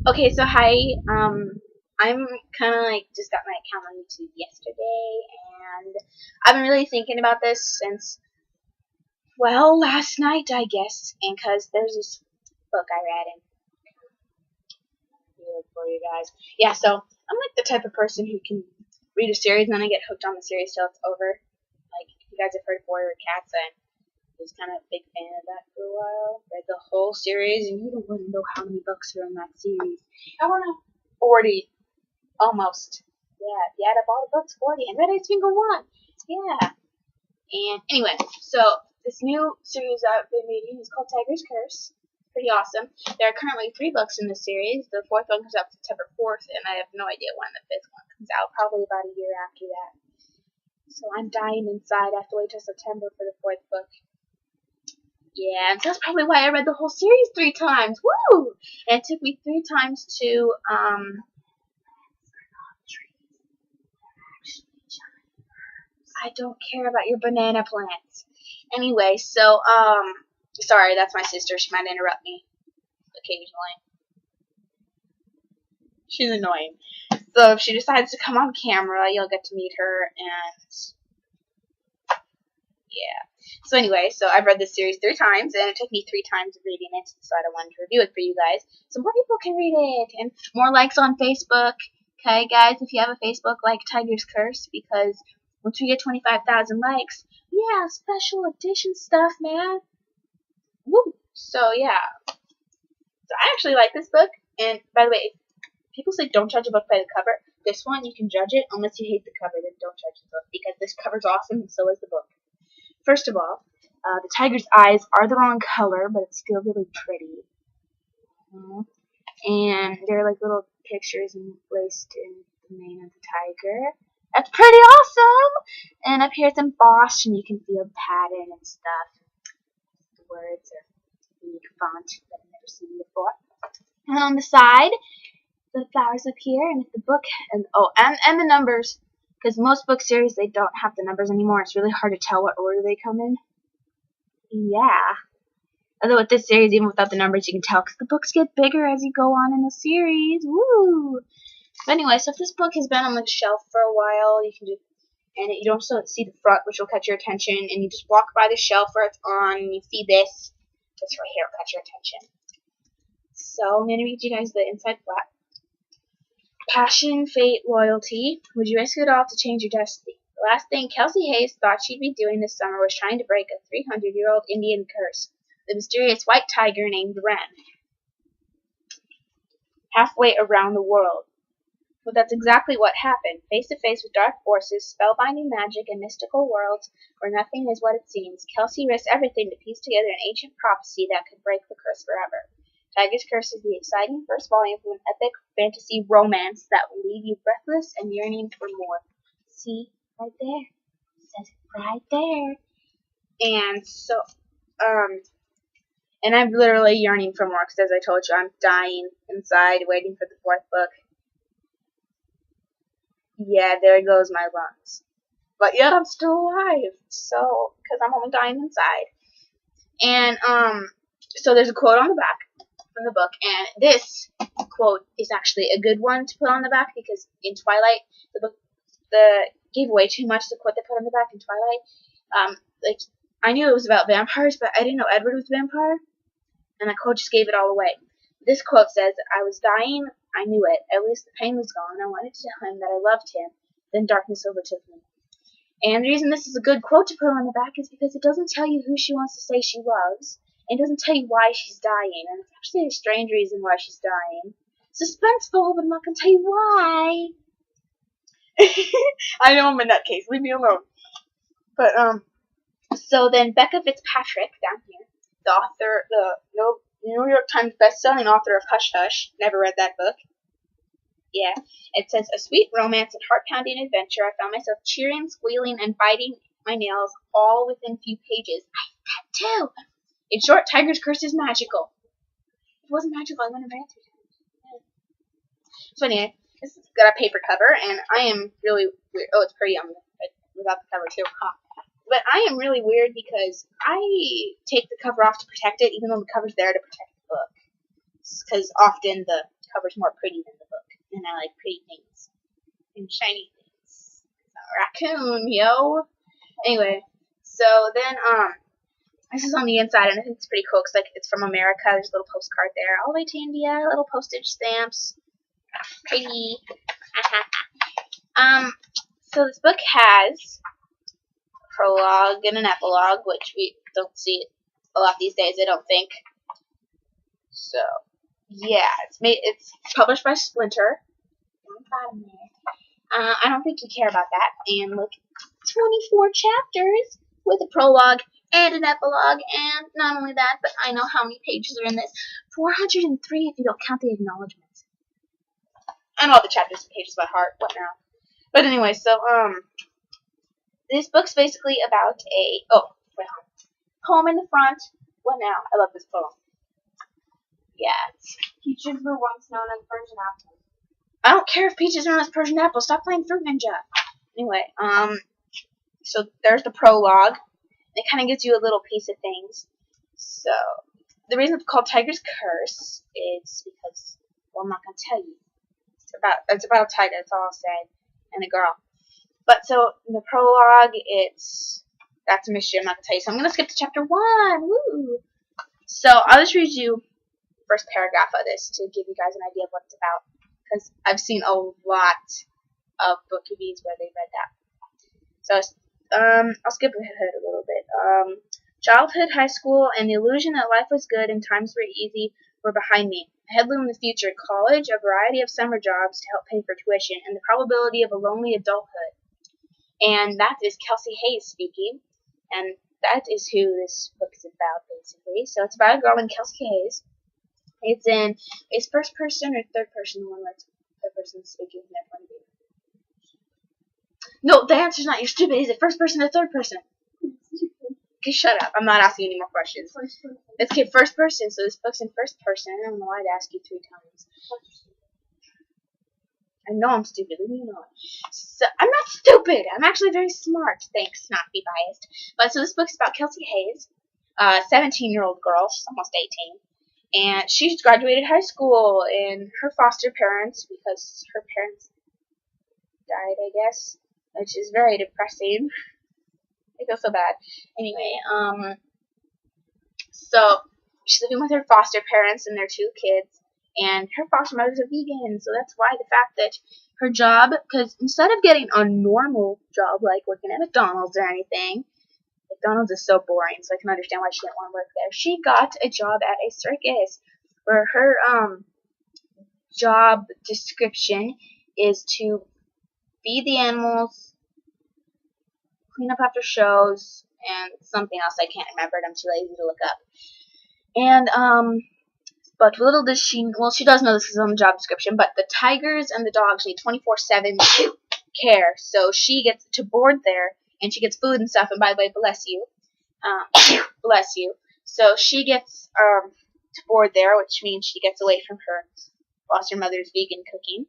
Okay, so hi. I'm kind of like just got my account on YouTube yesterday, and I've been really thinking about this since last night, I guess. And cause there's this book I read, and read it for you guys. Yeah, so I'm like the type of person who can read a series and then I get hooked on the series till it's over. Like if you guys have heard of Warrior Cats, I was kind of a big fan of that for a while. Read the whole series, and you don't want to know how many books are in that series. I want to 40. Almost. Yeah, if you add up all the books, 40. And read every single one. Yeah. And anyway, so this new series I've been reading is called Tiger's Curse. Pretty awesome. There are currently 3 books in the series. The 4th one comes out September 4th, and I have no idea when the 5th one comes out. Probably about a year after that. So I'm dying inside. I have to wait till September for the 4th book. Yeah, and that's probably why I read the whole series 3 times. Woo! And it took me 3 times to, I don't care about your banana plants. Anyway, so, sorry, that's my sister. She might interrupt me occasionally. She's annoying. So if she decides to come on camera, you'll get to meet her, and yeah. So anyway, so I've read this series 3 times, and it took me 3 times of reading it to decide I wanted to review it for you guys, so more people can read it, and more likes on Facebook. Okay, guys, if you have a Facebook, like Tiger's Curse, because once we get 25,000 likes, yeah, special edition stuff, man. Woo! So yeah, so I actually like this book, and by the way, people say don't judge a book by the cover. This one, you can judge it unless you hate the cover, then don't judge the book, because this cover's awesome, and so is the book. First of all, the tiger's eyes are the wrong color, but it's still really pretty. And they're like little pictures placed in the mane of the tiger. That's pretty awesome! And up here it's embossed, and you can feel the pattern and stuff. The words are unique font that I've never seen before. And on the side, the flowers up here, and the book, and the numbers. Because most book series, they don't have the numbers anymore. It's really hard to tell what order they come in. Yeah. Although with this series, even without the numbers, you can tell because the books get bigger as you go on in the series. Woo! But anyway, so if this book has been on the shelf for a while, you can just, and you don't see the front, which will catch your attention, and you just walk by the shelf where it's on, and you see this right here will catch your attention. So I'm going to read you guys the inside flap. Passion, fate, loyalty. Would you risk it all to change your destiny? The last thing Kelsey Hayes thought she'd be doing this summer was trying to break a 300-year-old Indian curse. The mysterious white tiger named Ren. Halfway around the world. But that's exactly what happened. Face to face with dark forces, spellbinding magic, and mystical worlds where nothing is what it seems, Kelsey risked everything to piece together an ancient prophecy that could break the curse forever. Tiger's Curse is the exciting first volume of an epic fantasy romance that will leave you breathless and yearning for more. See? Right there. It says it right there. And so, and I'm literally yearning for more, because as I told you, I'm dying inside waiting for the 4th book. Yeah, there goes my lungs. But yet I'm still alive, so, because I'm only dying inside. And, so there's a quote on the back from the book, and this quote is actually a good one to put on the back, because in Twilight, the book gave away too much, the quote they put on the back in Twilight. Like, I knew it was about vampires, but I didn't know Edward was a vampire, and the quote just gave it all away. This quote says, I was dying, I knew it, at least the pain was gone, I wanted to tell him that I loved him, then darkness overtook me. And the reason this is a good quote to put on the back is because it doesn't tell you who she wants to say she loves, and it doesn't tell you why she's dying, and it's actually a strange reason why she's dying. Suspenseful, but I'm not going to tell you why. I know I'm a nutcase, leave me alone. But, so then Becca Fitzpatrick, down here, the author, the New York Times best-selling author of Hush Hush, never read that book. Yeah, it says, a sweet romance and heart-pounding adventure. I found myself cheering, squealing, and biting my nails all within a few pages. I did that too. In short, Tiger's Curse is magical. If it wasn't magical, I wouldn't have read it. Yeah. So anyway, this has got a paper cover, and I am really weird. Oh, it's pretty without the cover too. Huh. But I am really weird because I take the cover off to protect it, even though the cover's there to protect the book. because often the cover's more pretty than the book, and I like pretty things and shiny things. Raccoon, yo. Anyway, so then this is on the inside, and I think it's pretty cool because like it's from America. There's a little postcard there, all the way to India. Little postage stamps, pretty. So this book has a prologue and an epilogue, which we don't see a lot these days, I don't think. So yeah, it's published by Splinter. I don't think you care about that. And look, 24 chapters with a prologue and an epilogue, and not only that, but I know how many pages are in this. 403 if you don't count the acknowledgments. I know all the chapters and pages by heart. What now? But anyway, so this book's basically about poem in the front. What now? I love this poem. Yeah. Peaches were once known as Persian apples. I don't care if Peaches are known as Persian apples. Stop playing Fruit Ninja. Anyway, so there's the prologue. It kind of gives you a little piece of things. So the reason it's called Tiger's Curse is because, well, I'm not gonna tell you. It's about a tiger. That's all I'll say, and a girl. But so in the prologue, that's a mystery. I'm not gonna tell you. So I'm gonna skip to chapter 1. Woo! So I'll just read you the first paragraph of this to give you guys an idea of what it's about, because I've seen a lot of book reviews where they read that. So I'll skip ahead a little bit. Childhood, high school, and the illusion that life was good and times were easy were behind me. Ahead loomed the future: college, a variety of summer jobs to help pay for tuition, and the probability of a lonely adulthood. And that is Kelsey Hayes speaking, and that is who this book is about, basically. So it's about a girl named Kelsey Hayes. It's first person or third person, the one where it's third person speaking from their point of view. No, the answer's not. You're stupid. Is it first person or third person? Okay, shut up. I'm not asking any more questions. It's okay, first person, so this book's in first person. I don't know why I'd ask you 3 times. I know I'm stupid. Leave me alone. So, I'm not stupid. I'm actually very smart. Thanks, not to be biased. But so this book's about Kelsey Hayes, a 17-year-old girl. She's almost 18. And she's graduated high school, and her foster parents, because her parents died, I guess, which is very depressing. I feel so bad. Anyway, so she's living with her foster parents and their 2 kids, and her foster mother's a vegan, so that's why the fact that her job, because instead of getting a normal job like working at McDonald's or anything, McDonald's is so boring, so I can understand why she didn't want to work there. She got a job at a circus, where her job description is to feed the animals, clean up after shows, and something else I can't remember, and I'm too lazy to look up. And but little does she, well, she does know this is on the job description, but the tigers and the dogs need 24/7 care, so she gets to board there, and she gets food and stuff, and by the way, bless you, so she gets to board there, which means she gets away from her foster mother's vegan cooking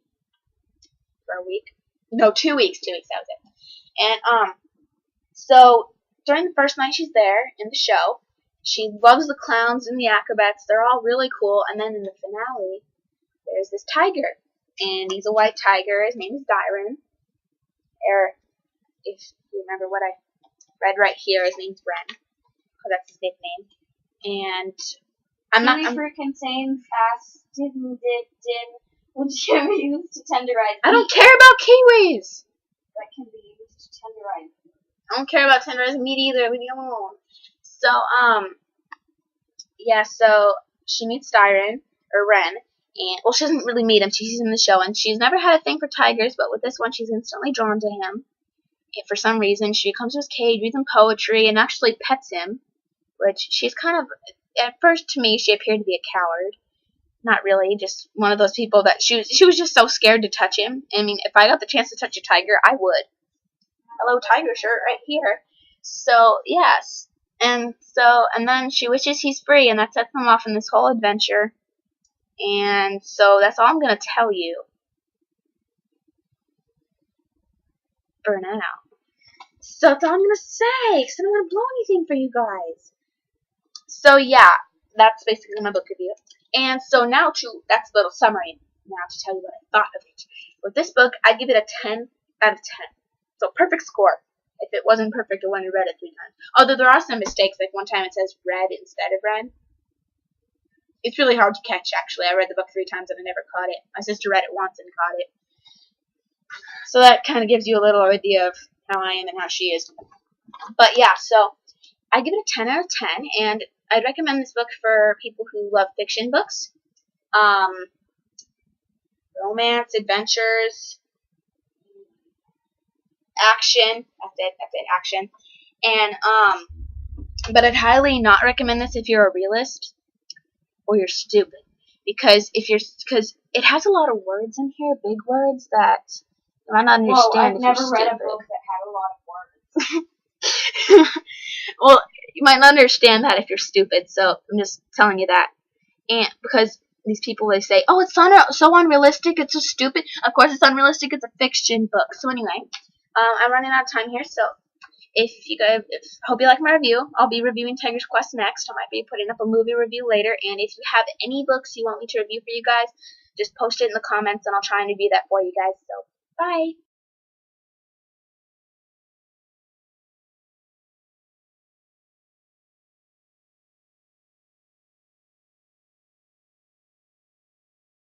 for a week. No, 2 weeks, that was it. And so during the first night she's there in the show, she loves the clowns and the acrobats. They're all really cool. And then in the finale, there's this tiger. And he's a white tiger. His name is Dyron. Or, if you remember what I read right here, his name's Ren. Because that's his nickname. And Kiwi fruit contains which can be used to tenderize. I don't care about kiwis! That can be used to tenderize. I don't care about tenderizing meat either. Leave me alone. So, yeah, so she meets Ren, and, well, she doesn't really meet him, she's in the show, and she's never had a thing for tigers, but with this one, she's instantly drawn to him. And for some reason, she comes to his cage, reads him poetry, and actually pets him, which she's kind of, at first, to me, she appeared to be a coward. Not really, just one of those people that she was just so scared to touch him. I mean, if I got the chance to touch a tiger, I would. Hello, tiger shirt right here. So, yes. And then she wishes he's free, and that sets them off in this whole adventure. And so that's all I'm going to tell you for now. So that's all I'm going to say, because I don't want to blow anything for you guys. So yeah, that's basically my book review. And so now that's a little summary now to tell you what I thought of it. With this book, I'd give it a 10 out of 10. So perfect score. If it wasn't perfect, I wouldn't have read it 3 times. Although there are some mistakes, like one time it says red instead of red. It's really hard to catch, actually. I read the book 3 times and I never caught it. My sister read it once and caught it. So that kind of gives you a little idea of how I am and how she is. But yeah, so I give it a 10 out of 10, and I'd recommend this book for people who love fiction books. Romance, adventures, action. That's it, action. And, but I'd highly not recommend this if you're a realist or you're stupid. Because it has a lot of words in here, big words that you might not understand. Well, I've if never you're read a stupid. book that had a lot of words. Well, you might not understand that if you're stupid, so I'm just telling you that. And because these people, they say, oh, it's so unrealistic, it's so stupid. Of course it's unrealistic, it's a fiction book. So anyway, I'm running out of time here, so hope you like my review. I'll be reviewing Tiger's Quest next. I might be putting up a movie review later, and if you have any books you want me to review for you guys, just post it in the comments, and I'll try and review that for you guys. So, bye!